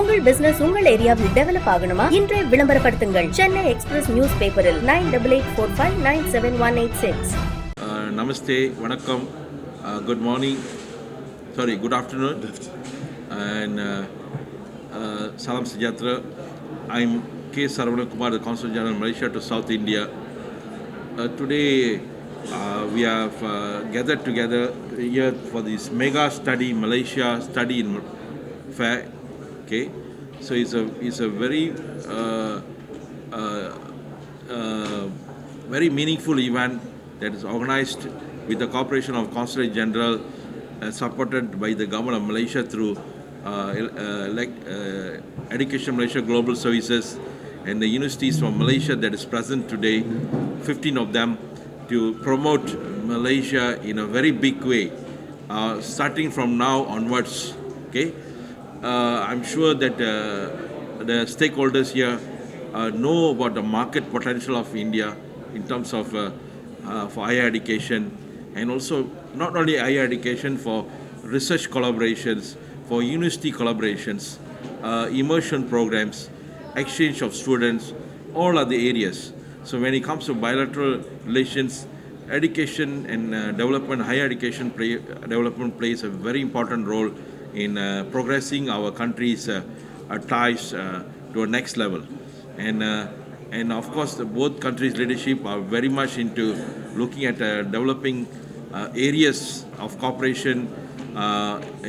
உங்கள் பிசினஸ் உங்கள் ஏரியாவில் டெவலப் ஆகணுமா? இன்றே விளம்பரப்படுத்துங்கள். சென்னை எக்ஸ்பிரஸ் நியூஸ் பேப்பரில் 9884597186. Namaste, Vanakkam, good morning, good afternoon, and Salam Sejatra. I'm K. Saravanan Kumar, the Consul General Malaysia to South India. Today we have gathered together here for this mega study, Malaysia study in fair. Okay, so it's a very very meaningful event that is organized with the cooperation of Consulate General, supported by the Government of Malaysia through Education Malaysia Global Services and the universities from Malaysia that is present today, 15 of them, to promote Malaysia in a very big way, starting from now onwards. Okay, I'm sure that the stakeholders here know about the market potential of India in terms of for higher education, and also not only higher education, for research collaborations, for university collaborations, immersion programs, exchange of students, all other areas. So when it comes to bilateral relations, education and development, higher education development plays a very important role in progressing our country's ties to a next level. And of course, both countries' leadership are very much into looking at developing areas of cooperation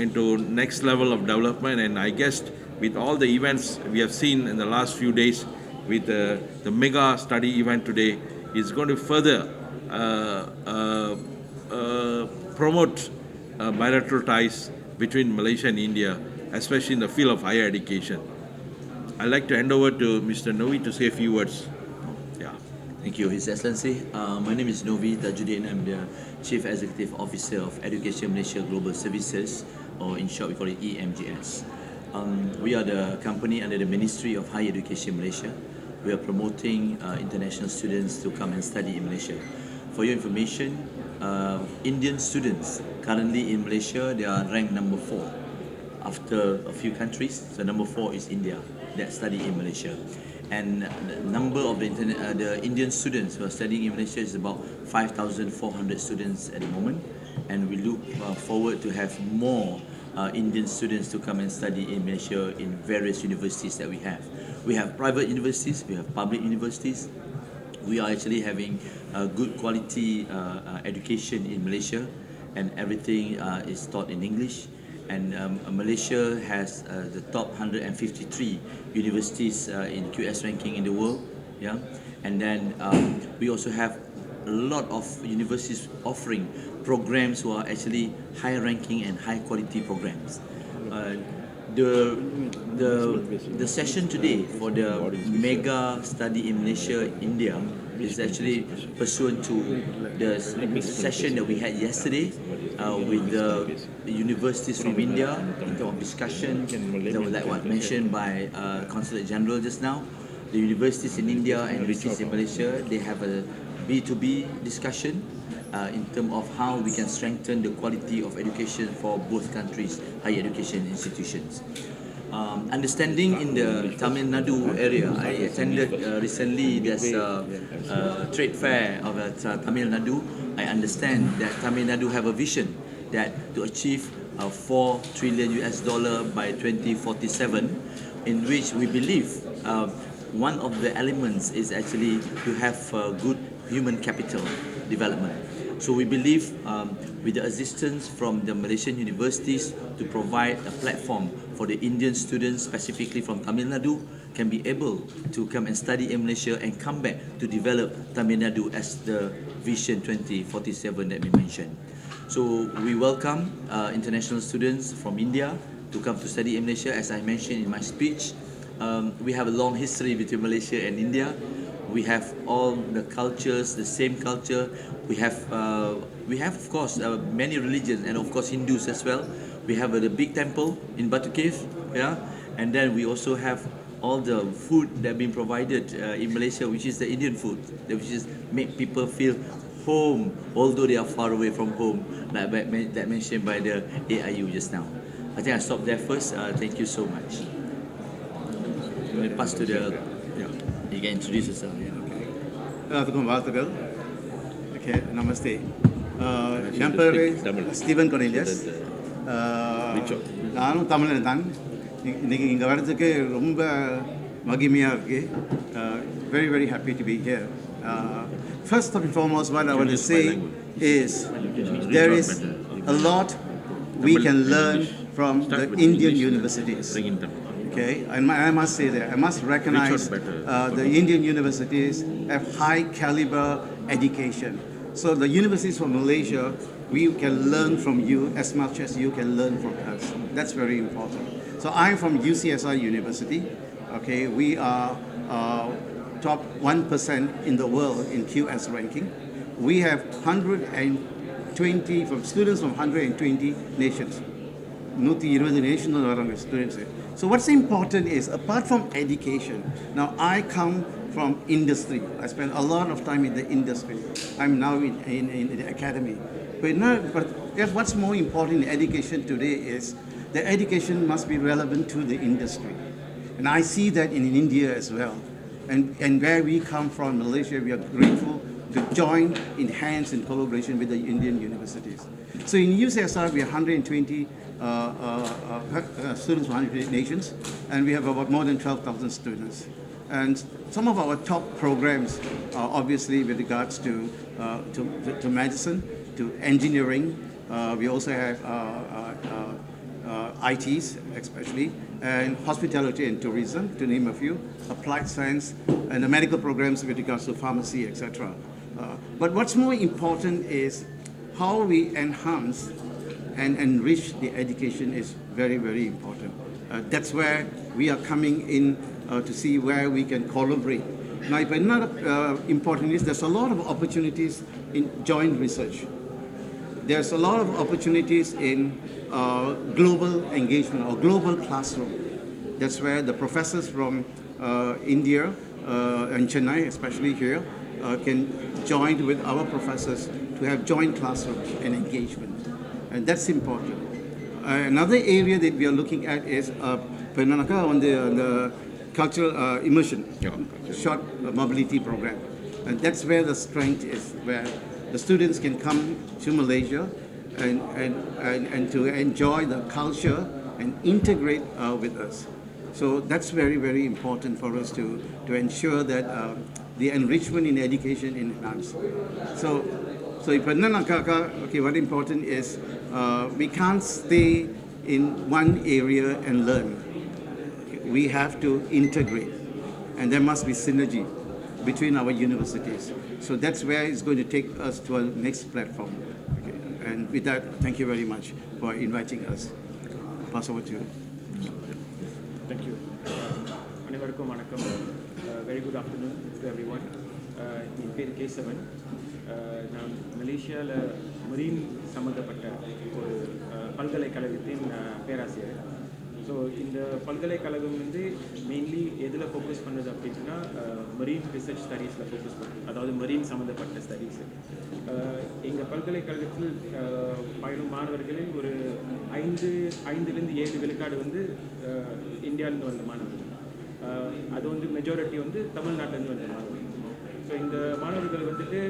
into next level of development. And I guess with all the events we have seen in the last few days, with the mega study event today, is going to further promote bilateral ties between Malaysia and India, especially in the field of higher education. I'd like to hand over to Mr. Novi to say a few words. Yeah. Thank you, His Excellency. My name is Novi Tajuddin. I'm the Chief Executive Officer of Education Malaysia Global Services, or in short we call it EMGS. We are the company under the Ministry of Higher Education Malaysia. We are promoting international students to come and study in Malaysia. For your information, Indian students currently in Malaysia, they are ranked number 4 after a few countries. So number 4 is India that study in Malaysia, and the number of the Indian students who are studying in Malaysia is about 5,400 students at the moment, and we look forward to have more Indian students to come and study in Malaysia in various universities that we have. We have private universities, we have public universities. We are actually having good quality education in Malaysia, and everything is taught in English. And Malaysia has the top 153 universities in QS ranking in the world. Yeah, and then we also have a lot of universities offering programs who are actually high ranking and high quality programs. The session today for the mega study in Malaysia, India, is actually pursuant to the session that we had yesterday with the universities from India in terms of discussion, like what mentioned by Consulate General just now. The universities in India and universities in Malaysia, they have a B2B discussion in terms of how we can strengthen the quality of education for both countries' higher education institutions. Understanding in the Tamil Nadu area, I attended recently this trade fair of Tamil Nadu. I understand that Tamil Nadu have a vision that to achieve $4 trillion by 2047, in which we believe one of the elements is actually to have good human capital development. So we believe with the assistance from the Malaysian universities to provide a platform for the Indian students, specifically from Tamil Nadu, can be able to come and study in Malaysia and come back to develop Tamil Nadu as the Vision 2047 that we mentioned. So we welcome international students from India to come to study in Malaysia. As I mentioned in my speech, we have a long history between Malaysia and India. We have all the cultures, the same culture. We have of course many religions, and of course Hindus as well. We have the big temple in Batu Cave, yeah, and then we also have all the food that been provided in Malaysia, which is the Indian food, which is make people feel home, although they are far away from home, like that mentioned by the AIU just now. I think I stop there first. Thank you so much. let me pass to the. Yeah. You can introduce yourself. எல்லாத்துக்கும் வாழ்த்துக்கள். Okay, நமஸ்தே. என் பேர் Steven Cornelius. நானும் தமிழன் தான். இன்றைக்கி இங்கே வர்றதுக்கு ரொம்ப மகிமையாக இருக்குது. Very, very happy to be here. First and foremost, what I want to say is there is a lot we can learn from the Indian universities. Okay, I must say that. I must recognize the Indian universities have high caliber education. So the universities from Malaysia, we can learn from you as much as you can learn from us. That's very important. So I'm from UCSR University. Okay, we are top 1% in the world in QS ranking. We have 120 from students from 120 nations. 120 nations students. So what's important is, apart from education, now I come from industry. I spent a lot of time in the industry. I'm now in the academy. But what's more important in education today is the education must be relevant to the industry. And I see that in India as well. And where we come from, Malaysia, we are grateful to join in hands in collaboration with the Indian universities. So in UCSR, we are 120 students from 120 nations, and we have about more than 12,000 students. And some of our top programs are obviously with regards to medicine, to engineering. We also have ITs, especially, and hospitality and tourism, to name a few, applied science, and the medical programs with regards to pharmacy, etc. But what's more important is how we enhance and enrich the education is very, very important. That's where we are coming in to see where we can collaborate. Now, if another important is there's a lot of opportunities in joint research. There's a lot of opportunities in global engagement or global classroom. That's where the professors from India and Chennai, especially here, can join with our professors to have joint classrooms and engagement. And that's important. Another area that we are looking at is on the cultural immersion, short mobility program. And that's where the strength is, where the students can come to Malaysia and to enjoy the culture and integrate with us. So that's very, very important for us to ensure that the enrichment in education is enhanced. So okay, what important is we can't stay in one area and learn. We have to integrate, and there must be synergy between our universities. So that's where it's going to take us to our next platform. Okay. And with that, thank you very much for inviting us. Pass over to you. Thank you. அனைவருக்கும் வணக்கம். Very good afternoon to everyone. என் பேர் கேசவன். நான் மலேசியாவில் marine சம்மந்தப்பட்ட ஒரு பல்கலைக்கழகத்தின் பேராசிரியர். So இந்த பல்கலைக்கழகம் வந்து மெயின்லி எதில் ஃபோக்கஸ் பண்ணுது அப்படின்னா மரீன் ரிசர்ச் ஸ்டடீஸில் ஃபோக்கஸ் பண்ணுது, அதாவது மரீன் சம்மந்தப்பட்ட ஸ்டடீஸு. எங்கள் பல்கலைக்கழகத்தில் பயிலும் மாணவர்களில் ஒரு 5லேருந்து 7 விழுக்காடு வந்து இந்தியாவிலேருந்து வந்த மாணவர்கள். அது வந்து மெஜாரிட்டி வந்து தமிழ்நாட்டிலேருந்து வந்த மாணவர்கள். ஸோ இந்த மாணவர்கள் வந்துட்டு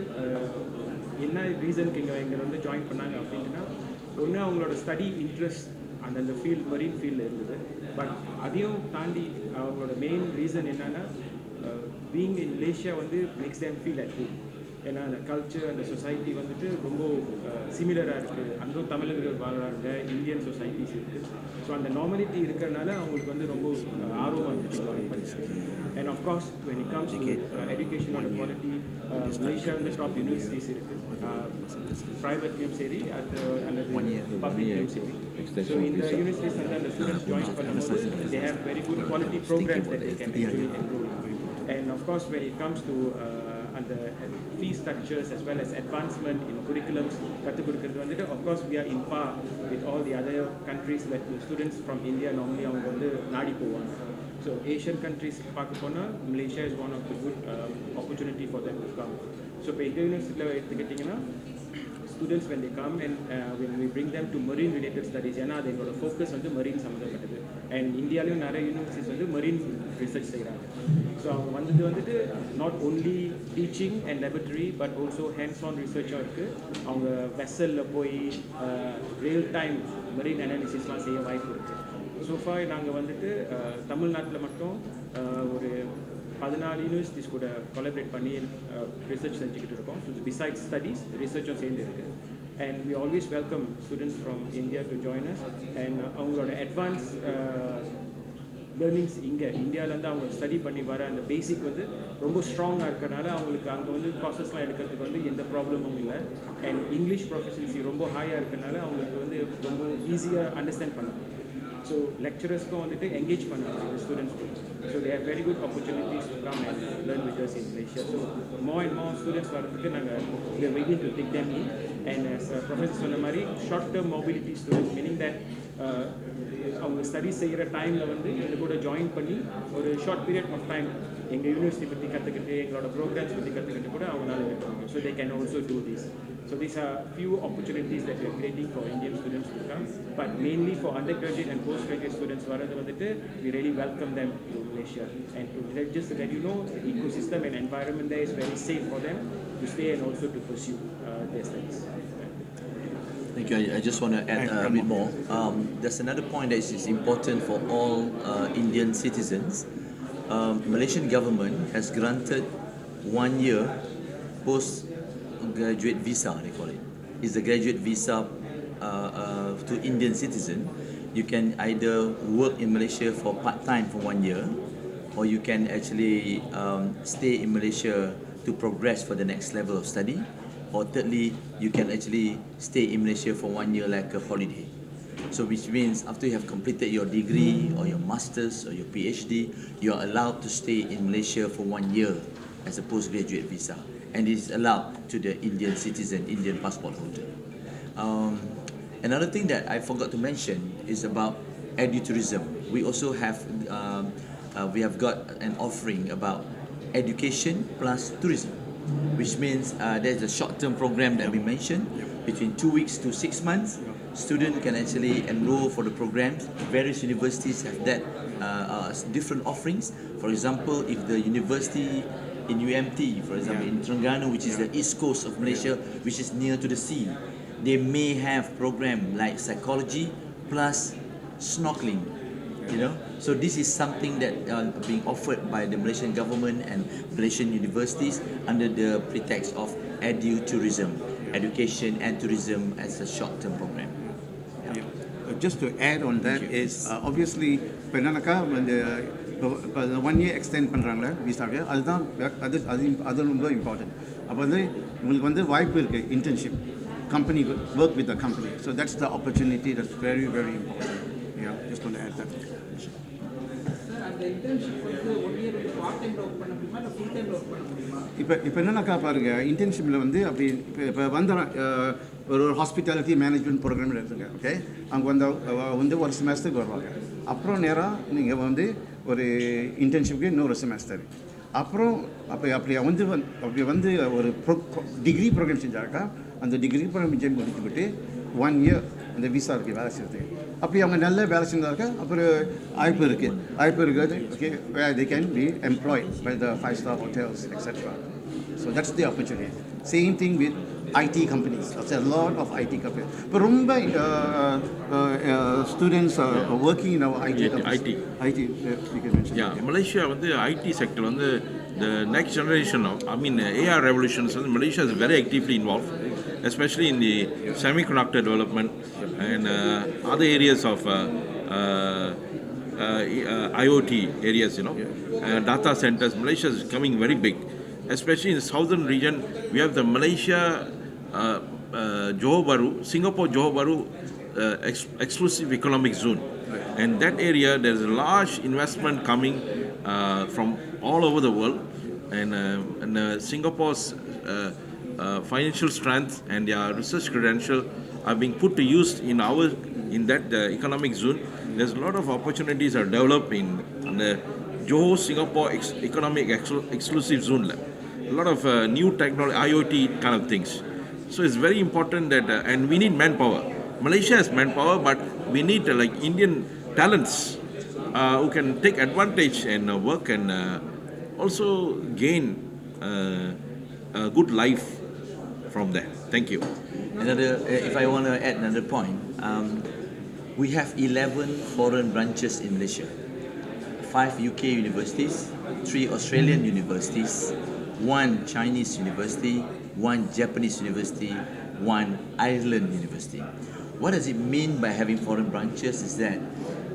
என்ன ரீசனுக்கு இங்கே வந்து ஜாயின் பண்ணாங்க அப்படின்னா, ஒன்று அவங்களோட ஸ்டடி இன்ட்ரெஸ்ட் அந்த ஃபீல்ட் மரீன் ஃபீல்டில் இருந்தது. பட் அதையும் தாண்டி அவங்களோட மெயின் ரீசன் என்னென்னா, பீயிங் இன் மலேசியா வந்து makes them feel at home. ஏன்னா அந்த கல்ச்சர் அந்த சொசைட்டி வந்துட்டு ரொம்ப சிமிலராக இருக்குது. அங்கும் தமிழர்கள் வாழ்கிறாங்க, இந்தியன் சொசைட்டிஸ் இருக்குது. ஸோ அந்த நார்மலிட்டி இருக்கிறதுனால அவங்களுக்கு வந்து ரொம்ப ஆர்வமாக இருந்துச்சு ஜாயின் பண்ணிச்சு. And of course, when it comes to education and quality, Malaysia and the top universities இருக்குது, private சரி அல்லது public சரி. So in the universities and the students join பண்ணும்போது they have very good quality programs that they can actually enroll in. And of course, when it comes to the fee structures as well as advancement in curriculums, கற்றுக் கொடுக்கிறது வந்துட்டு of course we are in par with all the other countries that the students from India normally அவங்க வந்து நாடி போவாங்க. So Asian countries பார்க்க போனால் Malaysia is one of the good opportunity for them to come. So இப்போ இந்த யூனிவர்சிட்டியில் எடுத்துக்கிட்டிங்கன்னா students when they come and when we bring them to marine related studies, ஏன்னா அது எங்களோட ஃபோக்கஸ் வந்து marine சம்மந்தப்பட்டது. அண்ட் இந்தியாவிலையும் நிறைய யூனிவர்சிட்டிஸ் வந்து மெரீன் ரிசர்ச் செய்கிறாங்க. ஸோ அவங்க வந்துட்டு not only teaching and laboratory but also hands on ரிசர்ச்சும் இருக்குது. அவங்க வெசலில் போய் ரியல் டைம் மெரீன் அனாலிசிஸ்லாம் செய்ய வாய்ப்பு இருக்குது. ஸோஃபா நாங்கள் வந்துட்டு தமிழ்நாட்டில் மட்டும் ஒரு 14 யூனிவர்சிட்டிஸ் கூட கொலாபரேட் பண்ணி ரிசர்ச் செஞ்சுக்கிட்டு இருக்கோம். ஸோ பிசைட்ஸ் ஸ்டடீஸ் ரிசர்ச்சும் சேர்ந்து இருக்குது. And we always welcome students from India to join us. And அவங்களோட அட்வான்ஸ் லேர்னிங்ஸ் இந்தியாவிலேருந்து அவங்க ஸ்டடி பண்ணி வர அந்த பேசிக் வந்து ரொம்ப ஸ்ட்ராங்காக இருக்கிறனால அவங்களுக்கு அங்கே வந்து ப்ராசஸ்லாம் எடுக்கிறதுக்கு வந்து எந்த ப்ராப்ளமும் இல்லை. அண்ட் இங்கிலீஷ் ப்ரொஃபஷன்சி ரொம்ப ஹையாக இருக்கிறனால அவங்களுக்கு வந்து ரொம்ப ஈஸியாக அண்டர்ஸ்டாண்ட் பண்ண முடியும். ஸோ லெக்சரர்ஸ்க்கும் வந்துட்டு என்கேஜ் பண்ணலாம் இந்த ஸ்டூடெண்ட்ஸ்க்கு. So they have very good opportunities to come and learn with us in Malaysia. So more and more students வரதுக்கு நாங்கள் we are waiting to take them in. And as Professor சொன்ன மாதிரி short term mobility students meaning that அவங்க study செய்கிற டைமில் வந்து எங்கள் கூட ஜாயின் பண்ணி ஒரு ஷார்ட் பீரியட் ஆஃப் டைம் எங்கள் யூனிவர்சிட்டி பற்றி கற்றுக்கிட்டு எங்களோட ப்ரோக்ராம்ஸ் பற்றி கற்றுக்கிட்டு கூட அவங்களால இருக்க முடியும். So they can also do this. So these are few opportunities that we are creating for Indian students to come, but mainly for undergraduate and postgraduate students varadu vandittu we really welcome them to Malaysia. And to just let you know, the ecosystem and environment there is very safe for them to stay and also to pursue their studies. Thank you. I just want to add a bit more. There's another point that is important for all Indian citizens. Malaysian government has granted 1 year post-graduate visa, they call it. It's the graduate visa to Indian citizen. You can either work in Malaysia for part-time for 1 year, or you can actually stay in Malaysia to progress for the next level of study. Or thirdly, you can actually stay in Malaysia for 1 year like a holiday. So which means after you have completed your degree or your masters or your PhD, you are allowed to stay in Malaysia for 1 year as a postgraduate visa. And it is allowed to the Indian citizen, Indian passport holder. Another thing that I forgot to mention is about edutourism. We also have got an offering about education plus tourism, which means there's a short-term program that we mentioned between 2 weeks to 6 months. Student can actually enroll for the programs. Various universities have that different offerings. For example, if the university in UMT, for example, in Terengganu, which is the east coast of Malaysia, which is near to the sea, they may have program like psychology plus snorkeling. You know, so this is something that being offered by the Malaysian government and Malaysian universities under the pretext of edutourism, education and tourism as a short-term program. Just to add on that is obviously penanaka when the 1 year extend பண்றாங்களே விசாவே அதுதான் அது ரொம்ப important. அப்போ வந்து உங்களுக்கு வந்து வாய்ப்பு இருக்கு internship company work with the company, so that's the opportunity that's very very important. Yeah, just want to add that. இப்போ என்னன்னாக்கா பாருங்க, இன்டர்ன்ஷிப்பில் வந்து அப்படி இப்போ வந்து ஒரு ஹாஸ்பிட்டாலிட்டி மேனேஜ்மெண்ட் ப்ரோக்ராம் எடுத்துங்க. ஓகே, அங்கே வந்து ஒரு செமஸ்டருக்கு வருவாங்க. அப்புறம் நேராக நீங்கள் வந்து ஒரு இன்டர்ன்ஷிப்புக்கு இன்னொரு செமஸ்டர். அப்புறம் அப்படி வந்து ஒரு டிகிரி ப்ரோக்ராம் செஞ்சாக்கா அந்த டிகிரி ப்ரோக்ராம் முடிச்சுக்கிட்டு 1 year அந்த விசா இருக்குது வேலை செய்யறதுக்கு. அப்படி அவங்க நல்ல வேலை செஞ்சாக்கா அப்புறம் வாய்ப்பு இருக்குது. Okay, they can be employed by the 5-star hotels, etc. So that's the opportunity. Same thing with IT companies. There's a lot of IT companies. But ரொம்ப students are working in our IT companies. IT, you can mention. Yeah, Malaysia வந்து IT sector வந்து the next generation of, AI revolutions, Malaysia is very actively involved, especially in the semiconductor development and other areas of IoT areas, data centers. Malaysia is becoming very big, especially in the southern region. We have the Malaysia Johor Bahru, Singapore Johor Bahru exclusive economic zone, and that area there's a large investment coming from all over the world, and Singapore's financial strength and their research credential are being put to use in that economic zone. There's a lot of opportunities are developing in the Johor Singapore economic exclusive zone. A lot of new technology, IoT kind of things. So it's very important that and we need manpower. Malaysia has manpower, but we need like Indian talents who can take advantage and work and also gain a good life from there. Thank you. Another, if I want to add another point, we have 11 foreign branches in Malaysia, 5 UK universities, 3 Australian universities, 1 Chinese university, 1 Japanese university, 1 Ireland university. What does it mean by having foreign branches is that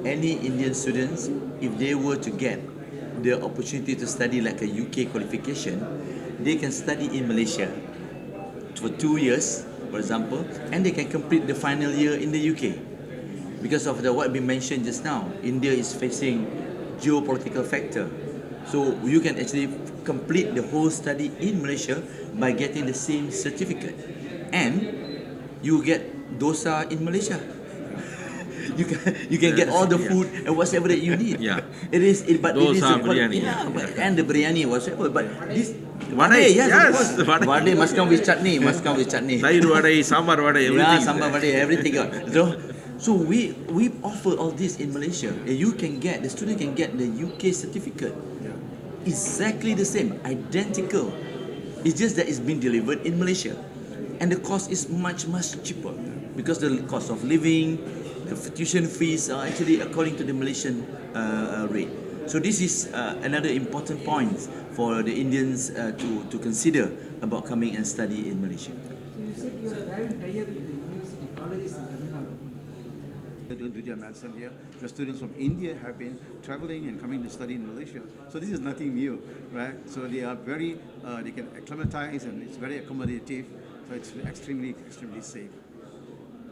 any Indian students, if they were to get the opportunity to study like a UK qualification, they can study in Malaysia for 2 years, for example, and they can complete the final year in the UK. Because of what we mentioned just now, India is facing geopolitical factor. So you can actually complete the whole study in Malaysia by getting the same certificate. And you get dosa in Malaysia. You can get all the food and whatever that you need. Yeah. It is Dosa, biryani. and the biryani whatever. But this Vadai, yes, yes, of course. vadai. Vadai must come with chutney. Must come with chutney. Sayur vadai, sambar vadai, everything. Yeah, is sambar there. vadai, everything. So we offer all this in Malaysia. The student can get the UK certificate. Exactly the same, identical. It's just that it's been delivered in Malaysia, and the cost is much cheaper because the cost of living, the tuition fees are actually according to the Malaysian rate. So this is another important point for the Indians to consider about coming and study in Malaysia. You said you are having tie-up with the university colleges in Tamil Nadu. They don't do their medicine here. The students from India have been traveling and coming to study in Malaysia. So this is nothing new, right? So they are very, they can acclimatize and it's very accommodative. So it's extremely safe.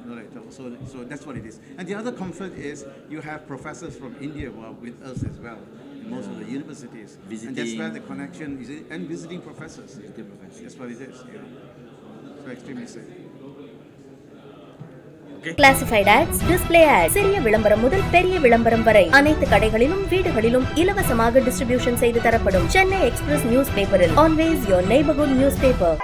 Not at all. So that's what it is. And the other comfort is you have professors from India who are with us as well in most of the universities. And that's where the connection is, and visiting professors. That's what it is. Yeah. So extremely safe. Classified ads, display ads, சிறிய விளம்பரம் முதல் பெரிய விளம்பரம் வரை அனைத்து கடைகளிலும் வீடுகளிலும் இலவசமாக டிஸ்ட்ரிபியூஷன் செய்து தரப்படும் சென்னை எக்ஸ்பிரஸ் நியூஸ் பேப்பரில் always your neighbourhood news paper.